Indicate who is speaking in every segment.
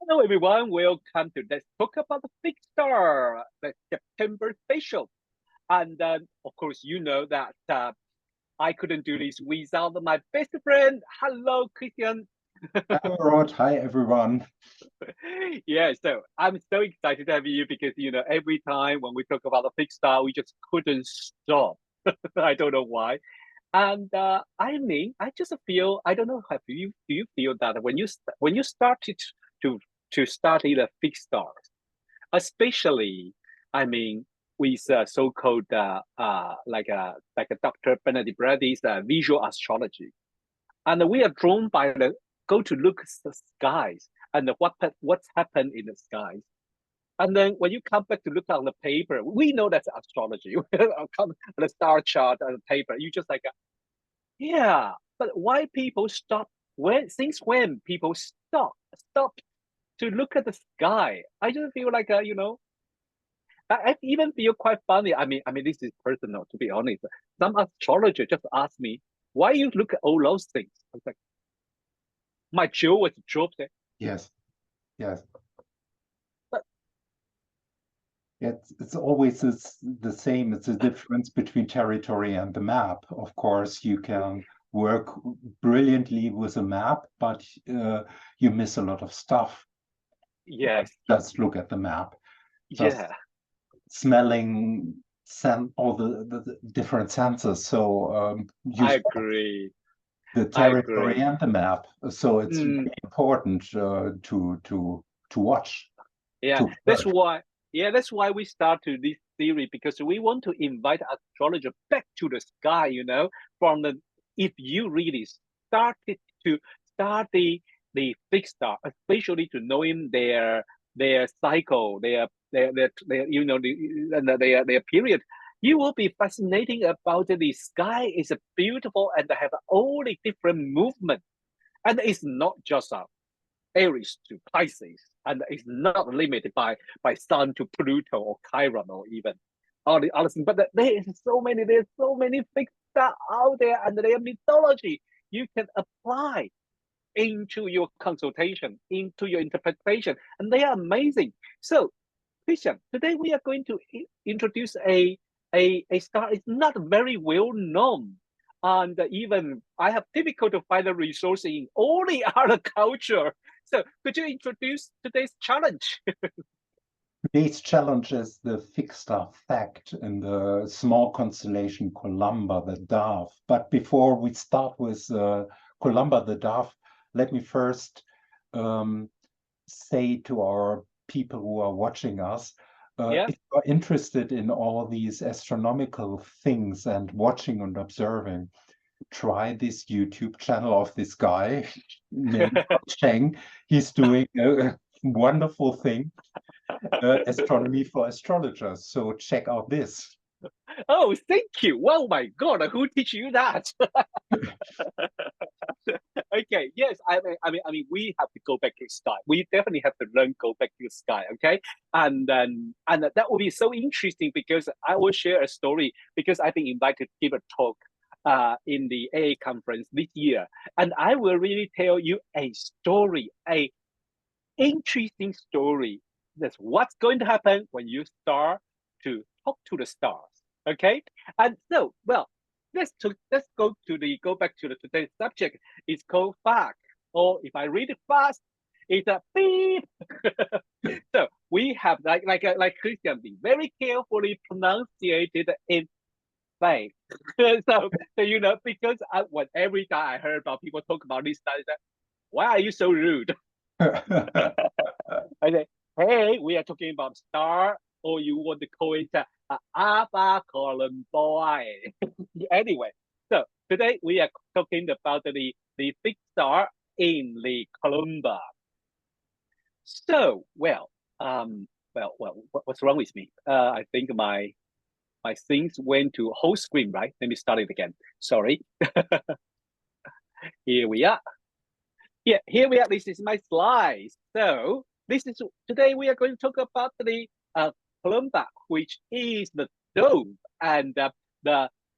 Speaker 1: Hello, everyone. Welcome to Let's Talk About the Big Star, the September special. And of course, you know that I couldn't do this without my best friend. Hello, Christian.
Speaker 2: Hello, Rod. Hi, everyone.
Speaker 1: Yeah, so I'm so excited to have you because, every time when we talk about the big star, we just couldn't stop. I don't know why. And I just feel, I don't know, do you feel that when you started to study the big stars, especially, I mean, with so-called like a Dr. Benedict Brady's visual astrology, and we are drawn by the go to look at the skies and what's happened in the skies. And then when you come back to look at the paper, we know that's astrology. Come the star chart and the paper, you just like, yeah. But why people stop when people stop to look at the sky? I just feel like I even feel quite funny. I mean, this is personal, to be honest. Some astrologer just asked me, "Why you look at all those things?" I was like, "My jaw was dropped."
Speaker 2: Yes, yes.
Speaker 1: But
Speaker 2: It's always the same. It's a difference between territory and the map. Of course, you can work brilliantly with a map, but you miss a lot of stuff.
Speaker 1: yes,
Speaker 2: Just look at the map. Just
Speaker 1: yeah,
Speaker 2: smelling all the different senses. So you
Speaker 1: I
Speaker 2: spot
Speaker 1: agree.
Speaker 2: the
Speaker 1: I
Speaker 2: territory
Speaker 1: agree.
Speaker 2: and the map. So it's
Speaker 1: Mm,
Speaker 2: really important to watch,
Speaker 1: yeah,
Speaker 2: to
Speaker 1: that's
Speaker 2: observe.
Speaker 1: why. Yeah, that's why we started this theory because we want to invite astrologer back to the sky. From the if you really started to study the fixed star, especially to knowing their cycle, their and their period, you will be fascinating about the sky is beautiful and have all the different movement, and it's not just Aries to Pisces, and it's not limited by Sun to Pluto or Chiron or even all the other things. But there's so many fixed stars out there, and their mythology you can apply into your consultation, into your interpretation, and they are amazing. So, Christian, today we are going to introduce a star. It's not very well known, and even I have difficult to find the resource in all the other culture. So, could you introduce today's challenge?
Speaker 2: Today's challenge is the fixed star Phact in the small constellation Columba, the dove. But before we start with Columba, the dove, let me first um, say to our people who are watching us,
Speaker 1: Yeah.
Speaker 2: if you're interested in all these astronomical things and watching and observing, try this YouTube channel of this guy named Cheng. He's doing a wonderful thing, astronomy for astrologers. So check out this.
Speaker 1: Oh, thank you. Oh my God, who teach you that? Okay, yes, I mean, we have to go back to sky. We definitely have to learn go back to the sky. Okay, and that will be so interesting because I will share a story because I've been invited to give a talk in the AA conference this year, and I will really tell you a story, a interesting story. That's what's going to happen when you start to talk to the stars. Okay, and so well, let's go back to the today's subject. It's called Phact, or if I read it fast, it's a beep. So we have like Christian be very carefully pronunciated in fact. So because when every time I heard about people talk about this stuff, why are you so rude? I say, hey, we are talking about star, or you want to call it Alpha Columbi. Anyway, so today we are talking about the big star in the Columba. So, what's wrong with me? I think my things went to whole screen, right? Let me start it again. Sorry. Here we are. Yeah, here we are. This is my slides. So this is today we are going to talk about the Columba, which is the dome, and the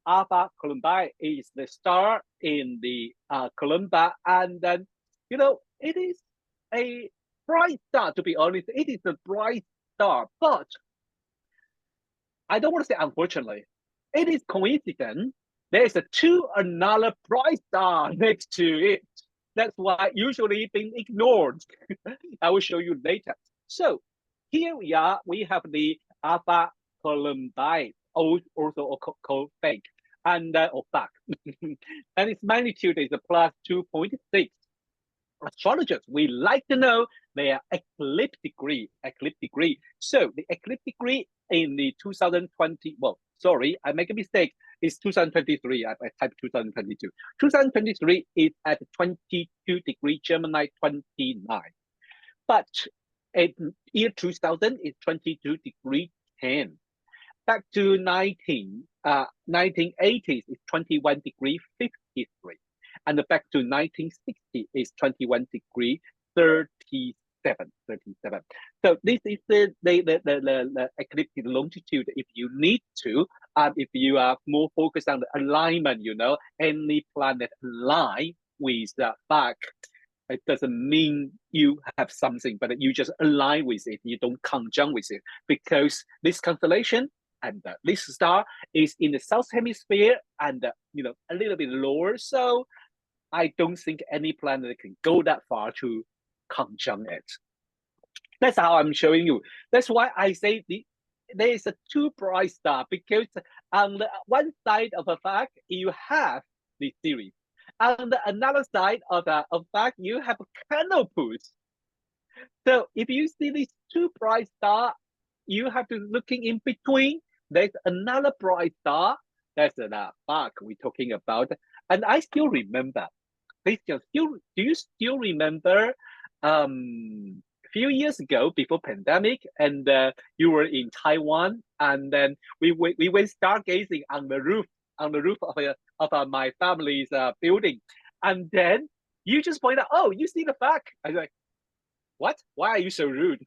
Speaker 1: Alpha Columbi is the star in the Columba, and then it is a bright star, to be honest. It is a bright star, but I don't want to say unfortunately. It is coincidence. There is another bright star next to it. That's why usually being ignored. I will show you later. So here we are. We have the Alpha Columbi, also called Phact, and or Phact, and its magnitude is a plus 2.6. Astrologers, we like to know their eclipse degree. So the eclipse degree in the 2020, well, sorry, I make a mistake. It's 2023. I typed 2022. 2023 is at 22 degree Gemini 29. But in year 2000 is 22 degree 10. Back to 1980s is 21 degree 53. And back to 1960 is 21 degree 37. So this is the ecliptic longitude. If you need to, if you are more focused on the alignment, any planet align with the Phact, it doesn't mean you have something, but you just align with it. You don't conjunct with it, because this constellation and this star is in the south hemisphere and a little bit lower. So I don't think any planet can go that far to conjunct it. That's how I'm showing you. That's why I say there is a two bright star, because on the one side of a Phact you have the series. On the another side of Phact you have Canopus. So if you see these two bright stars, you have to looking in between. There's another bright star. That's the Phact we're talking about. And I still remember. Christian, do you still remember a few years ago, before pandemic, and you were in Taiwan, and then we went stargazing on the roof of my family's building, and then you just point out, oh, you see the Phact. I was like, what? Why are you so rude?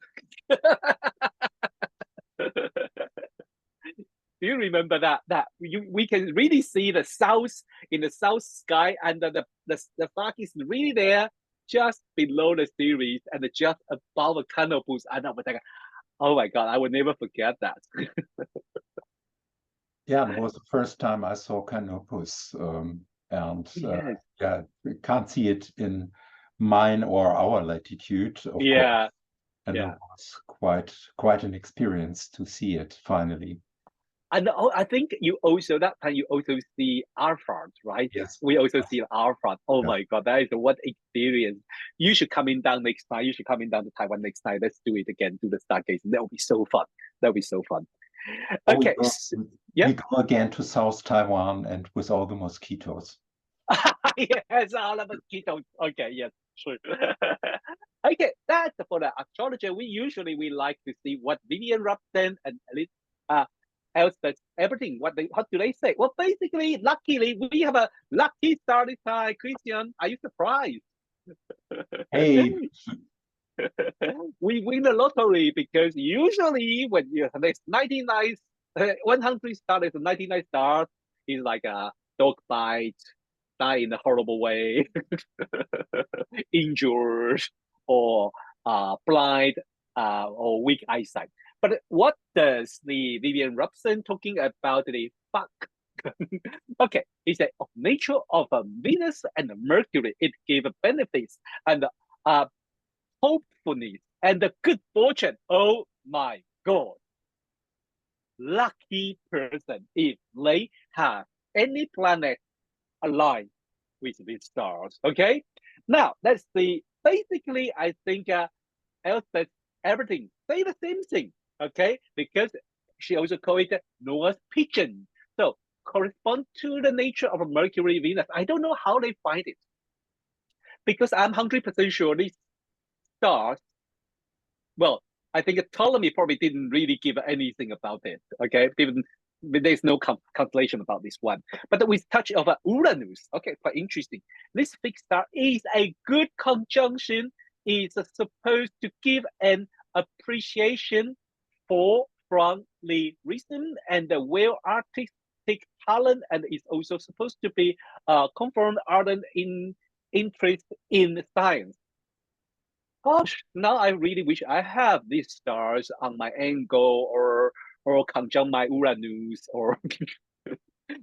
Speaker 1: Do you remember that we can really see the south in the south sky, and the Phact is really there, just below the series and just above the Canopus. And I was like, oh my God, I will never forget that.
Speaker 2: Yeah, it was the first time I saw Canopus, and
Speaker 1: Yes.
Speaker 2: yeah, we can't see it in mine or our latitude, of
Speaker 1: Yeah.
Speaker 2: course. And
Speaker 1: Yeah.
Speaker 2: it was quite an experience to see it finally.
Speaker 1: And I think you also, that time you also see Alpha, right?
Speaker 2: Yes.
Speaker 1: We also
Speaker 2: Yes.
Speaker 1: see Alpha. Oh
Speaker 2: Yes.
Speaker 1: my God, that is what experience. You should come in down next time. You should come in down to Taiwan next time. Let's do it again, do the stargazing. That will be so fun. That will be so fun. Okay. Yeah.
Speaker 2: We go again to South Taiwan and with all the mosquitoes.
Speaker 1: Yes, all the mosquitoes. Okay, yes, sure. Okay, that's for the astrology. We like to see what Vivian Robson and at least else that's everything. What do they say? Well, basically, luckily we have a lucky star this time. Christian, are you surprised?
Speaker 2: Hey,
Speaker 1: We win the lottery, because usually when there's 99, 100 stars, there's 99 stars. It's like a dog bite, die in a horrible way, injured, or blind, or weak eyesight. But what does the Vivian Robson talking about the Phact? Okay, he said, of nature of Venus and Mercury, it gave benefits and hopefulness and good fortune. Oh my God. Lucky person if they have any planet aligned with these stars. Okay, now let's see. Basically, I think Elspeth everything say the same thing. Okay, because she also called it Noah's pigeon. So correspond to the nature of Mercury, Venus. I don't know how they find it, because I'm 100% sure these stars. Well, I think Ptolemy probably didn't really give anything about it. Okay, even there's no constellation about this one. But with touch of Uranus, okay, quite interesting. This fixed star is a good conjunction. It's supposed to give an appreciation from the reason and the well artistic talent, and is also supposed to be confirmed ardent in interest in science. Gosh, now I really wish I have these stars on my angle or conjunct my Uranus or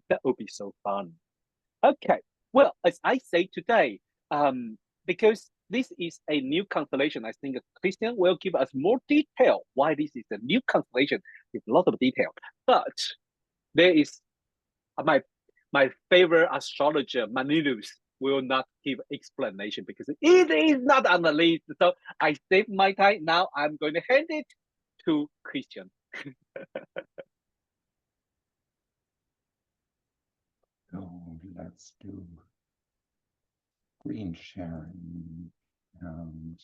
Speaker 1: that would be so fun. Okay. Well, as I say today, because this is a new constellation, I think Christian will give us more detail why this is a new constellation with a lot of detail. But there is my my favorite astrologer, Manilus, will not give explanation because it is not on the list. So I save my time. Now I'm going to hand it to Christian.
Speaker 2: So let's do screen sharing and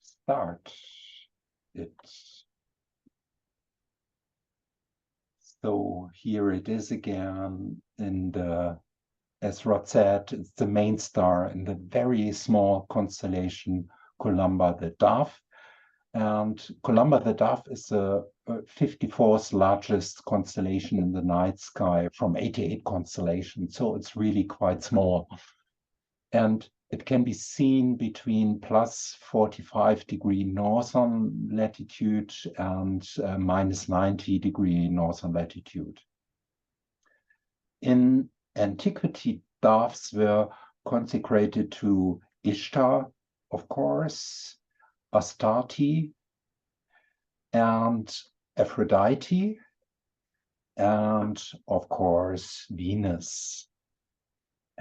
Speaker 2: start it. So here it is again in the, as Rod said, it's the main star in the very small constellation Columba the Dove. And Columba the Dove is the 54th largest constellation in the night sky from 88 constellations. So it's really quite small. And it can be seen between plus 45-degree northern latitude and minus 90-degree northern latitude. In antiquity, doves were consecrated to Ishtar, of course, Astarte, and Aphrodite, and of course, Venus.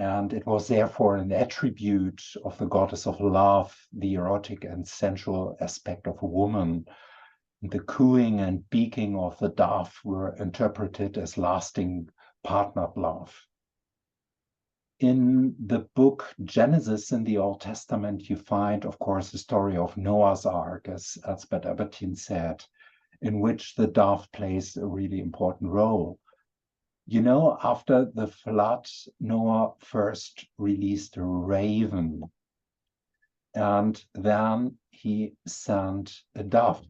Speaker 2: And it was therefore an attribute of the goddess of love, the erotic and sensual aspect of a woman. The cooing and beaking of the dove were interpreted as lasting partnered love. In the book Genesis in the Old Testament, you find, of course, the story of Noah's Ark, as Elspeth Albertine said, in which the dove plays a really important role. You know, after the flood, Noah first released a raven, and then he sent a dove.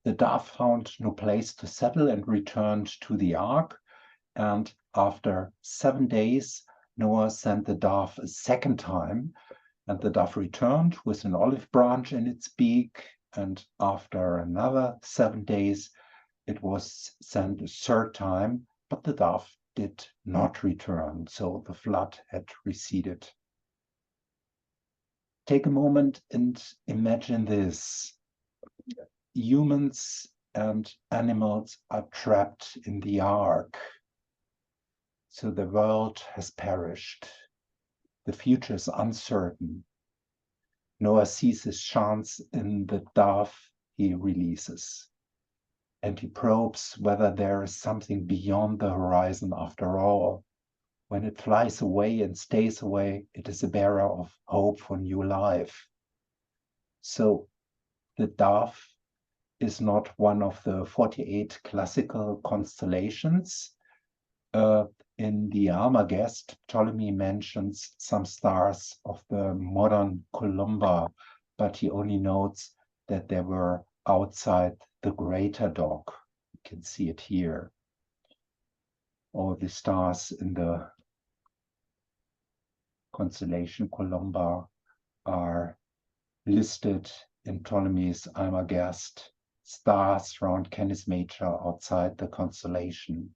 Speaker 2: The dove found no place to settle and returned to the ark. And after 7 days, Noah sent the dove a second time, and the dove returned with an olive branch in its beak. And after another 7 days, it was sent a third time, but the dove did not return, so the flood had receded. Take a moment and imagine this. Humans and animals are trapped in the ark. So the world has perished. The future is uncertain. Noah sees his chance in the dove he releases. And he probes whether there is something beyond the horizon after all. When it flies away and stays away, it is a bearer of hope for new life. So the dove is not one of the 48 classical constellations. In the Almagest, Ptolemy mentions some stars of the modern Columba, but he only notes that they were outside the greater dog. You can see it here. All the stars in the constellation Columba are listed in Ptolemy's Almagest, stars around Canis Major outside the constellation.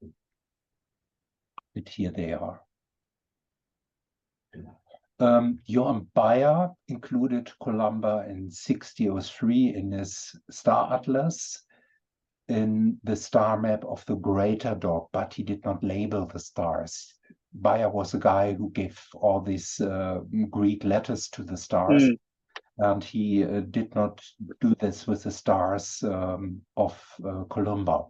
Speaker 2: But here they are. Johann Bayer included Columba in 1603 in his star atlas in the star map of the greater dog, but he did not label the stars. Bayer was a guy who gave all these Greek letters to the stars, and he did not do this with the stars of Columba.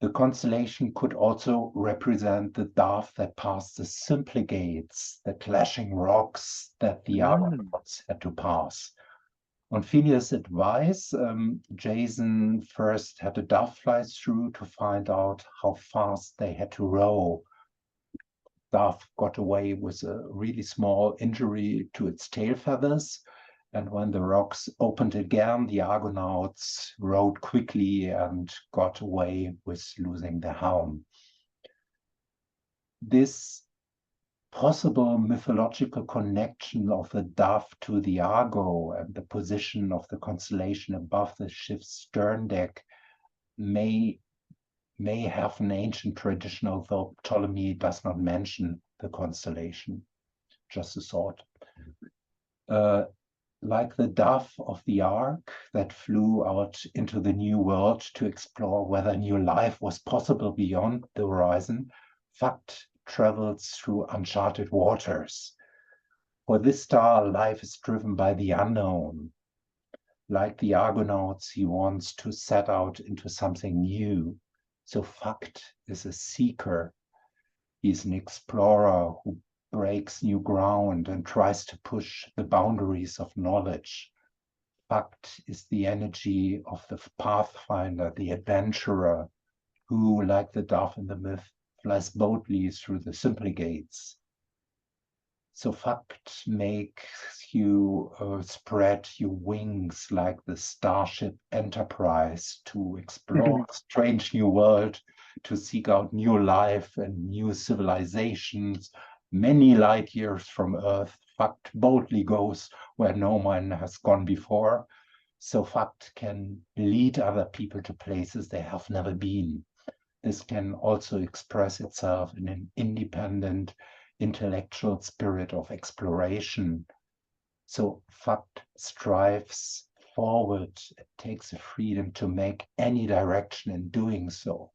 Speaker 2: The constellation could also represent the dove that passed the Symplegades, the clashing rocks that the Argonauts had to pass. On Phineas' advice, Jason first had a dove fly through to find out how fast they had to row. Dove got away with a really small injury to its tail feathers. And when the rocks opened again, the Argonauts rowed quickly and got away with losing the helm. This possible mythological connection of the dove to the Argo and the position of the constellation above the ship's stern deck may have an ancient tradition, although Ptolemy does not mention the constellation. Just a thought. Like the dove of the Ark that flew out into the new world to explore whether new life was possible beyond the horizon, Phact travels through uncharted waters. For this star, life is driven by the unknown. Like the Argonauts, he wants to set out into something new. So Phact is a seeker. He's an explorer who breaks new ground and tries to push the boundaries of knowledge. Phact is the energy of the pathfinder, the adventurer, who, like the dove in the myth, flies boldly through the Symplegades. So Phact makes you spread your wings like the starship Enterprise to explore a strange new world, to seek out new life and new civilizations. Many light years from Earth, Phact boldly goes where no one has gone before. So Phact can lead other people to places they have never been. This can also express itself in an independent, intellectual spirit of exploration. So Phact strives forward, it takes the freedom to make any direction in doing so.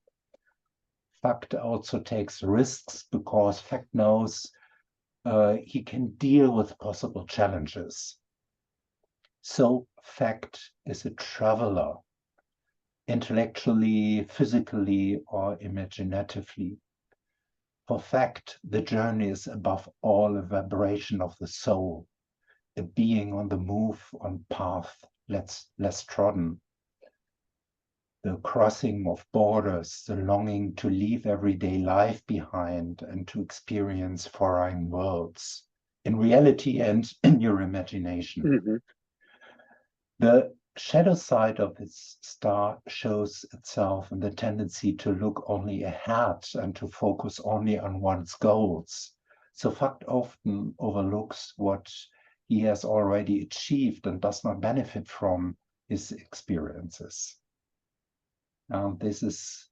Speaker 2: Phact also takes risks because Phact knows he can deal with possible challenges. So Phact is a traveler, intellectually, physically, or imaginatively. For Phact, the journey is above all a vibration of the soul, a being on the move on path less trodden. The crossing of borders, the longing to leave everyday life behind and to experience foreign worlds, in reality and in your imagination.
Speaker 1: Mm-hmm.
Speaker 2: The shadow side of its star shows itself in the tendency to look only ahead and to focus only on one's goals. So Phact often overlooks what he has already achieved and does not benefit from his experiences. And this is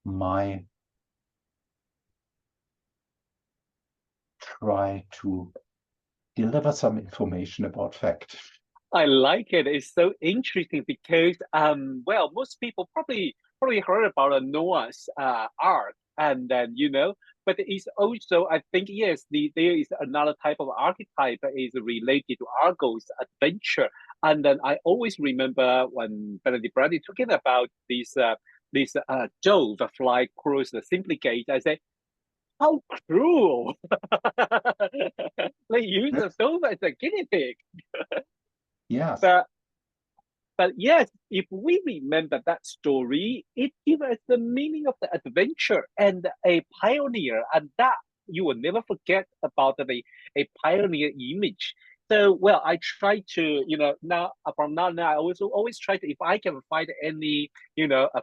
Speaker 2: my try to deliver some information about Phact.
Speaker 1: I like it. It's so interesting because well, most people probably heard about Noah's Ark, and then but it's also, I think, yes, there is another type of archetype that is related to Argo's adventure. And then I always remember when Benedict Brandy talking about this Jove fly across the Symplegade. I say, how cruel! They use the Jove as a guinea pig.
Speaker 2: Yes.
Speaker 1: But yes, if we remember that story, it gives us the meaning of the adventure and a pioneer, and that you will never forget about a pioneer image. So, well, I try to, now from now on, I also always try to, if I can find any,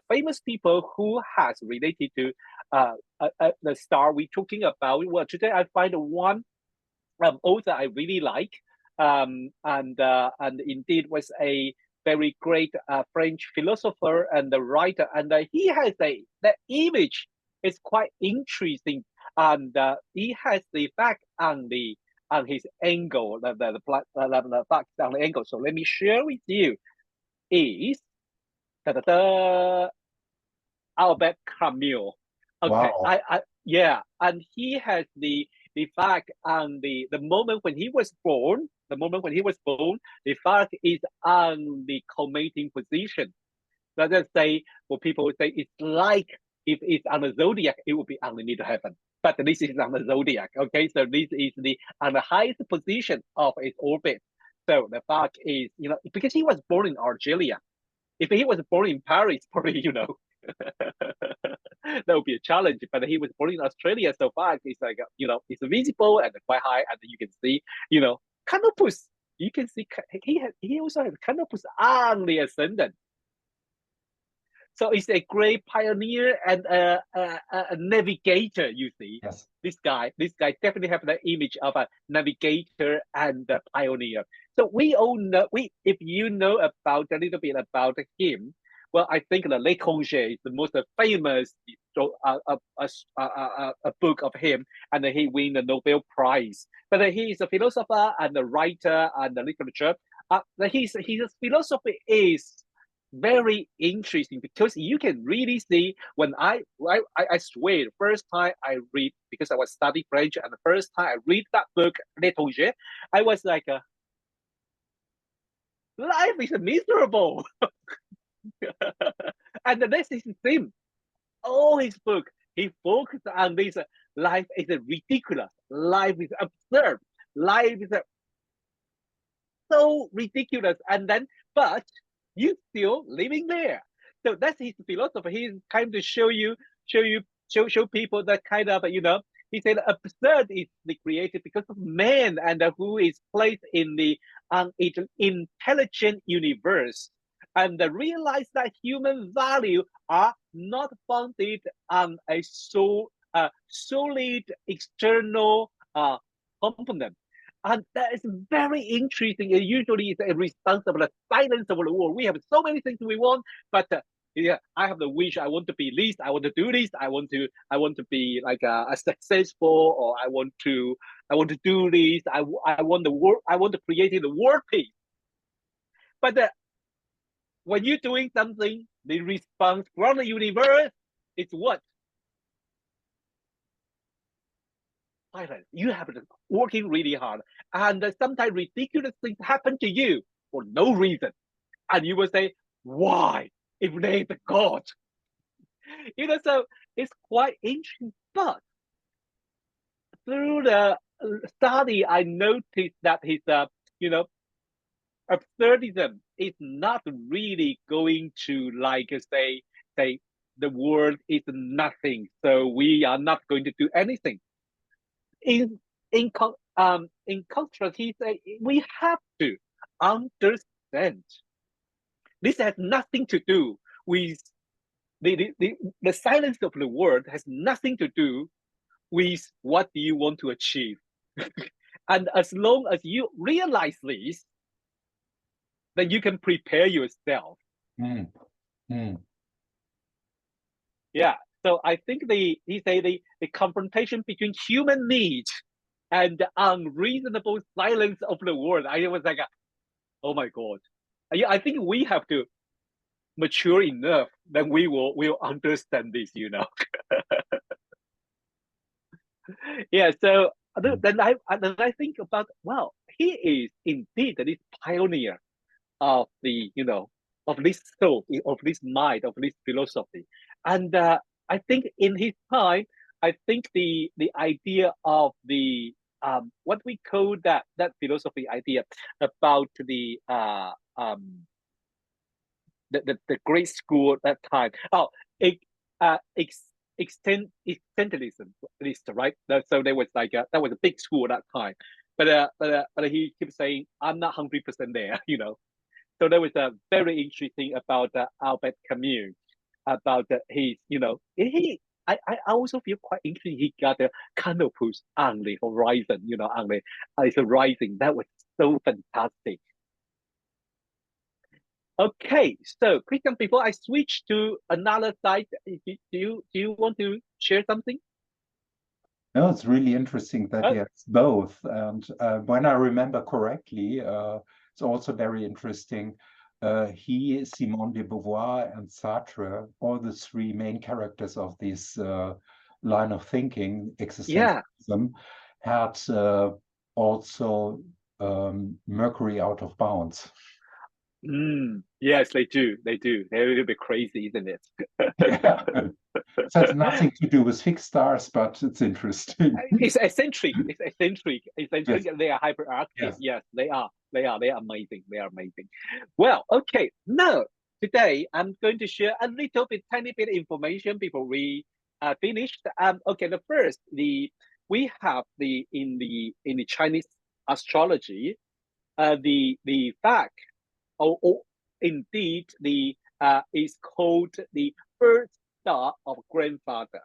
Speaker 1: famous people who has related to the star we're talking about. Well, today I find one author I really like, and indeed was a very great French philosopher and a writer, and he has the image is quite interesting, and he has the fact on his angle, the fact on the angle. So let me share with you. Is Albert Camus. Okay,
Speaker 2: Wow.
Speaker 1: yeah, and he has the fact and the moment when he was born, the fact is on the culminating position. Let us say, what people would say, it's like if it's on the zodiac, it would be underneath heaven. But this is on the zodiac. Okay, so this is the on the highest position of its orbit. So the fact is, because he was born in Algeria. If he was born in Paris, probably, that would be a challenge. But he was born in Australia, so far it's like it's visible and quite high, and you can see canopus. You can see he also has canopus on the ascendant. So it's a great pioneer and a navigator. You see,
Speaker 2: Yes.
Speaker 1: this guy definitely have the image of a navigator and a pioneer. So we all know, if you know about a little bit about him, well, I think the L'Étranger is the most famous a book of him, and he win the Nobel Prize. But he is a philosopher and a writer and a literature. His philosophy is very interesting because you can really see when I swear the first time I read, because I was studying French, and the first time I read that book L'Étranger, I was like, life is miserable. And the next is the same. All his book, he focused on this, life is ridiculous, life is absurd, life is so ridiculous, and then but you still living there. So that's his philosophy. He's kind of show people that kind of, he said absurd is the created because of man, and who is placed in the intelligent universe, and realize that human value are not founded on a solid external component. And that is very interesting. It usually is a response of the silence of the world. We have so many things we want, but yeah, I have the wish. I want to be this. I want to do this. I want to be like a successful, or I want to do this. I want the world. I want to create the world peace. But when you're doing something, the response from the universe is what? Silence. You have to working really hard, and sometimes ridiculous things happen to you for no reason, and you will say, "Why? If there is a God?" So it's quite interesting. But through the study, I noticed that his, you know, absurdism is not really going to like say the world is nothing, so we are not going to do anything. In contrast, he said we have to understand this has nothing to do with the silence of the world has nothing to do with what do you want to achieve. And as long as you realize this, then you can prepare yourself.
Speaker 2: Mm. Mm.
Speaker 1: Yeah. So I think he say the confrontation between human needs and the unreasonable silence of the world. I was like, oh my God. Yeah, I think we have to mature enough, then we'll understand this. Yeah. So
Speaker 2: Mm.
Speaker 1: then I think about, well, he is indeed this pioneer of of this soul, of this mind, of this philosophy. And I think in his time, I think the idea of the what we call that philosophy idea about the great school at that time. Oh, it, extensionism, at least, right? So there was like that was a big school at that time. But he keeps saying, I'm not 100% there. So there was a very interesting about Albert Camus, about his, I also feel quite interesting. He got the canopies on the horizon, on the horizon. That was so fantastic. Okay, so Christian, before I switch to another side, do you want to share something?
Speaker 2: No, it's really interesting that he
Speaker 1: Oh,
Speaker 2: has both. And when I remember correctly, it's also very interesting. He, Simone de Beauvoir, and Sartre, all the three main characters of this line of thinking,
Speaker 1: yeah.
Speaker 2: existentialism, had also Mercury out of bounds.
Speaker 1: Yes, they do. They do. They're a little bit crazy, isn't it?
Speaker 2: Yeah. It has nothing to do with fixed stars, but it's interesting.
Speaker 1: It's eccentric. It's eccentric. Eccentric.
Speaker 2: Yes,
Speaker 1: They are hyperactive.
Speaker 2: yes.
Speaker 1: Yes, they are. They are. They are amazing. They are amazing. Well, okay. Now, today I'm going to share a little bit, tiny bit information before we finish. Okay. The first, we have in the Chinese astrology, the fact, or indeed is called the first star of grandfather,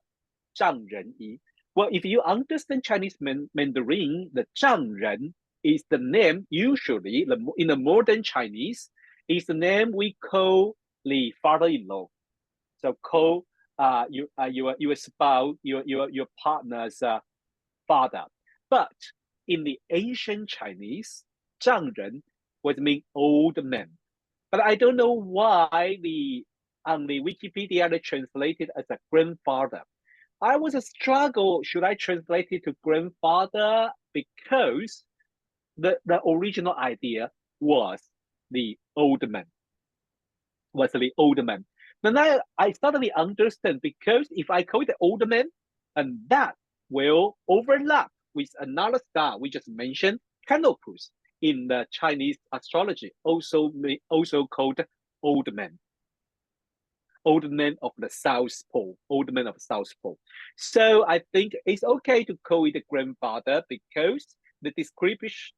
Speaker 1: 丈人仪. Well, if you understand Chinese Mandarin, the 丈人 is the name usually in the modern Chinese is the name we call the father-in-law. So call your spouse, your partner's father. But in the ancient Chinese, 丈人 would mean old man. But I don't know why on the Wikipedia they translated as a grandfather. I was a struggle. Should I translate it to grandfather? Because the original idea was the old man. Was the old man. Then I suddenly understand because if I call it the old man, and that will overlap with another star we just mentioned, Canopus in the Chinese astrology, also called old man. Old man of the South Pole, old man of the South Pole. So I think it's okay to call it a grandfather because the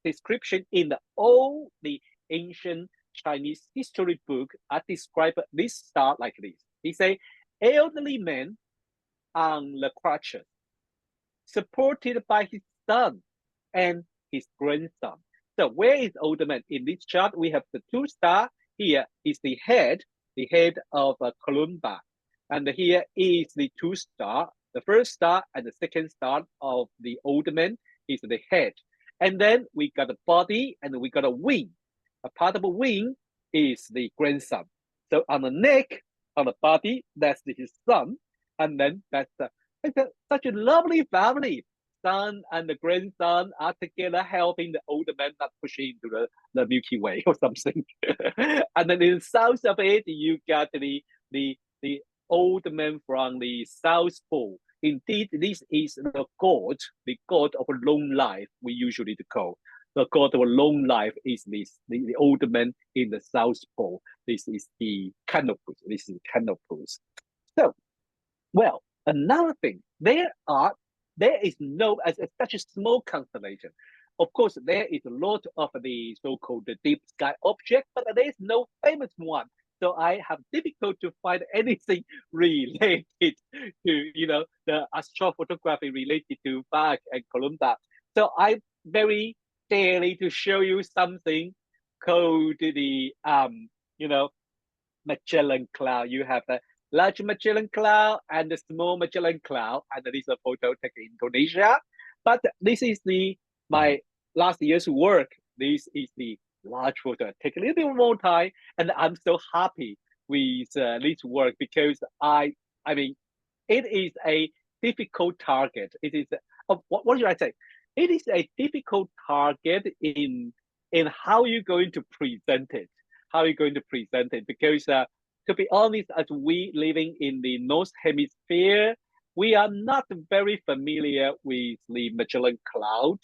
Speaker 1: description in all the ancient Chinese history book are describe this star like this. They say elderly man on the crutches, supported by his son and his grandson. So where is old man? In this chart, we have the two stars. Here is the head of Columba. And here is the two star. The first star and the second star of the old man is the head. And then we got a body and we got a wing. A part of a wing is the grandson. So on the neck, on the body, that's his son. And then that's such a lovely family. Son and the grandson are together helping the older man not pushing into the Milky Way or something. And then in the south of it, you got the old man from the South Pole. Indeed, this is the god of long life, we usually call. The god of long life is the old man in the South Pole. This is the Canopus. This is Canopus. So, well, another thing, there is no as such a small constellation. Of course, there is a lot of the so-called deep sky objects, but there is no famous one. So I have difficult to find anything related to the astrophotography related to Phact and Columba. So I'm very daily to show you something called the Magellan Cloud. You have the large Magellan Cloud and the small Magellan Cloud, and this is a photo taken in Indonesia. But this is my last year's work. This is the large photo. Take a little bit more time, and I'm so happy with this work because I mean, it is a difficult target. It is what should I say? It is a difficult target in how you're going to present it. How you're going to present it because to be honest, as we living in the North Hemisphere, we are not very familiar with the Magellan Cloud,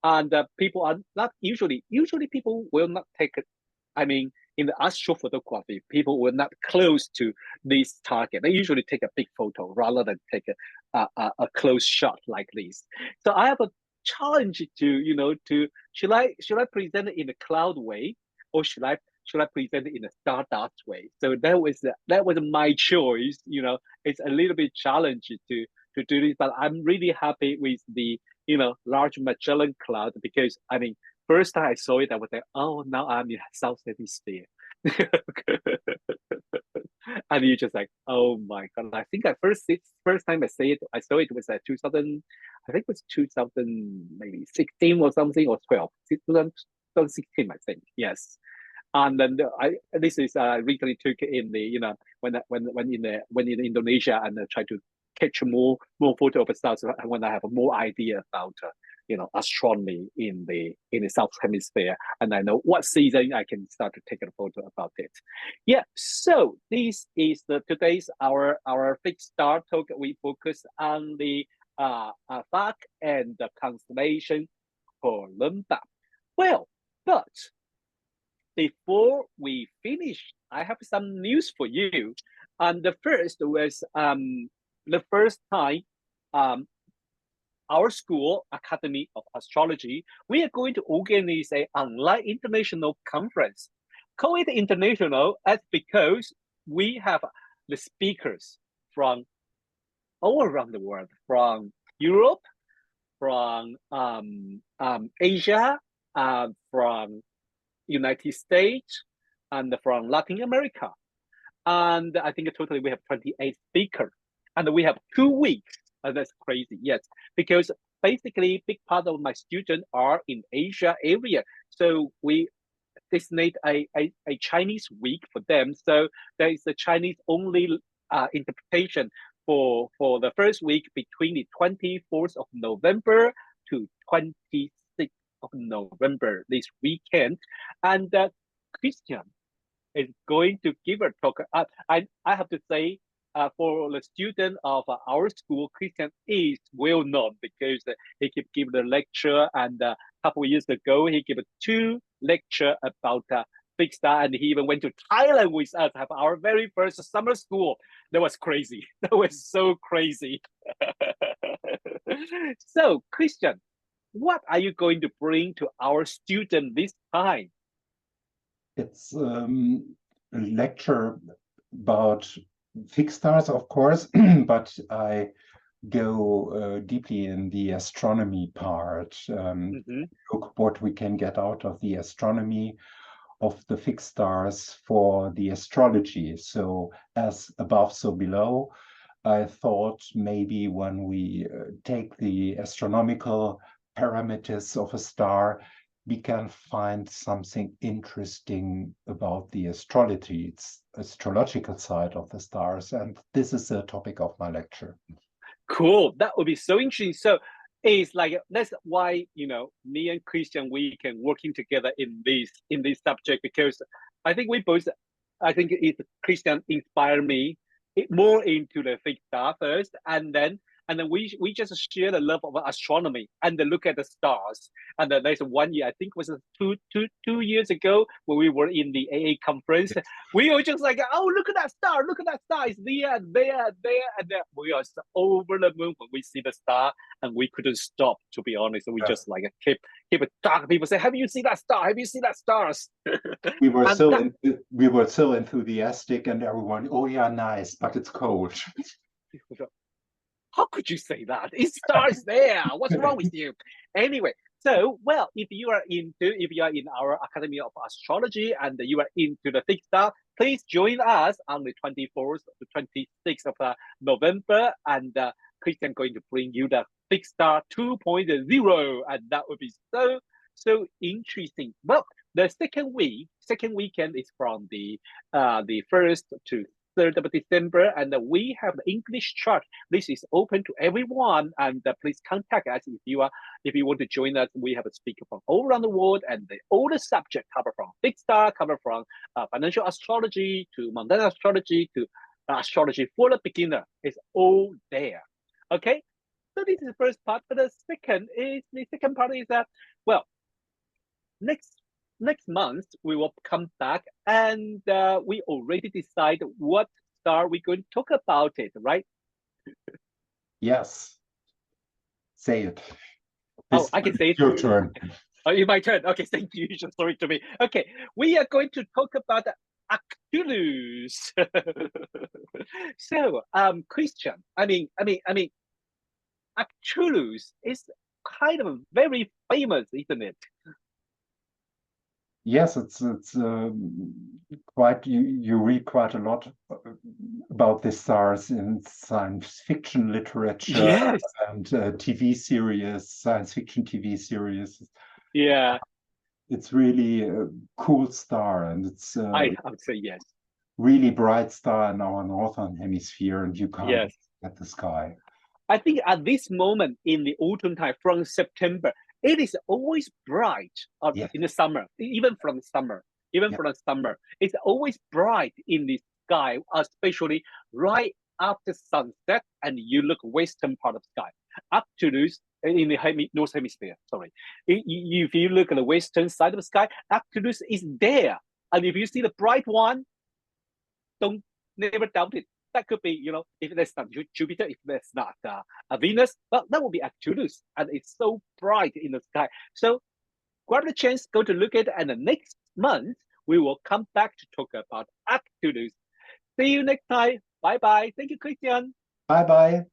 Speaker 1: and people are not usually people will not take it. I mean, in the astrophotography, people were not close to this target. They usually take a big photo rather than take a close shot like this. So I have a challenge to should I present it in a cloud way or should I present it in a stardust way? So that was my choice. It's a little bit challenging to do this, but I'm really happy with the large Magellan Cloud because I mean, first time I saw it, I was like, oh, now I'm in South Hemisphere. And you just like, oh my god! I think first time I saw it was 2000. I think it was 2000 maybe 16 or something or 12. 2016, I think. Yes. And then this is recently took in the when in Indonesia and try to catch more photo of the stars when I have more idea about astronomy in the South Hemisphere and I know what season I can start to take a photo about it. Yeah, so this is today's our fixed star talk. We focus on the Phact and the constellation Columba. Well, but before we finish, I have some news for you. The first was the first time our school, Academy of Astrology, we are going to organize an online international conference call it international. That's because we have the speakers from all around the world, from Europe, from Asia, from United States, and from Latin America. And I think totally we have 28 speakers. And we have 2 weeks. And that's crazy, yes. Because basically, big part of my students are in Asia area. So we designate a Chinese week for them. So there is a Chinese only interpretation for the first week between the 24th of November to 26th of November this weekend. And Christian is going to give a talk. I have to say, for the student of our school, Christian is well known because he keep giving the lecture, and a couple of years ago he gave 2 lecture about fixed star, and he even went to Thailand with us, have our very first summer school. That was crazy. That was so crazy. So, Christian, what are you going to bring to our student this time?
Speaker 2: It's a lecture about fixed stars, of course, but I go deeply in the astronomy part. Look what we can get out of the astronomy of the fixed stars for the astrology. So as above, so below. I thought maybe when we take the astronomical parameters of a star, we can find something interesting about the astrology, its astrological side of the stars. And this is the topic of my lecture.
Speaker 1: Cool. That would be so interesting. So it's like that's why me and Christian we can working together in this subject, because I think it's Christian inspired me more into the fixed star first, and then we just share the love of astronomy and then look at the stars. And then there's 1 year, I think it was 2 years ago, when we were in the AA conference. We were just like, oh, look at that star, it's there, there, and there. We are over the moon when we see the star, and we couldn't stop, to be honest. We just like keep it dark. People say, have you seen that star? Have you seen that stars?
Speaker 2: We were so enthusiastic, and everyone, oh yeah, nice, but it's cold.
Speaker 1: How could you say that? It's stars there. What's wrong with you? Anyway, so well, if you are in our Academy of Astrology and you are into the fixed star, please join us on the 24th to 26th of November, and Christian going to bring you the fixed star 2.0, and that would be so interesting. Well, the second weekend is from the 1st to 3rd of December, and we have the English chart. This is open to everyone, and please contact us if you want to join us. We have a speaker from all around the world, and all the subject cover from fixed star, cover from financial astrology to mundane astrology to astrology for the beginner. It's all there. Okay, so this is the first part. But the second part is that, well, next month we will come back, and we already decide what star we're going to talk about it, right?
Speaker 2: Yes. Say it.
Speaker 1: Oh, I can say it.
Speaker 2: Your turn.
Speaker 1: Oh, it's my turn. Okay, thank you. You should sorry to me. Okay, we are going to talk about Arcturus. So, Christian, I mean, Arcturus is kind of very famous, isn't it?
Speaker 2: Yes, it's quite you read quite a lot about the stars in science fiction literature.
Speaker 1: Yes.
Speaker 2: And TV series, science fiction TV series.
Speaker 1: Yeah,
Speaker 2: it's really a cool star, and it's
Speaker 1: I would say yes.
Speaker 2: Really bright star in our northern hemisphere, and you can't
Speaker 1: Yes.
Speaker 2: look at the sky.
Speaker 1: I think at this moment in the autumn time, from September, it is always bright.
Speaker 2: Yes.
Speaker 1: In the summer, even from the summer, it's always bright in the sky, especially right after sunset, and you look western part of sky. Arcturus in the north hemisphere. Sorry, if you look at the western side of the sky, Arcturus is there, and if you see the bright one, don't never doubt it. That could be, if that's not Jupiter, if that's not a Venus, well, that would be Arcturus, and it's so bright in the sky. So grab the chance, go to look at it, and the next month we will come back to talk about Arcturus. See you next time. Bye bye. Thank you, Christian.
Speaker 2: Bye bye.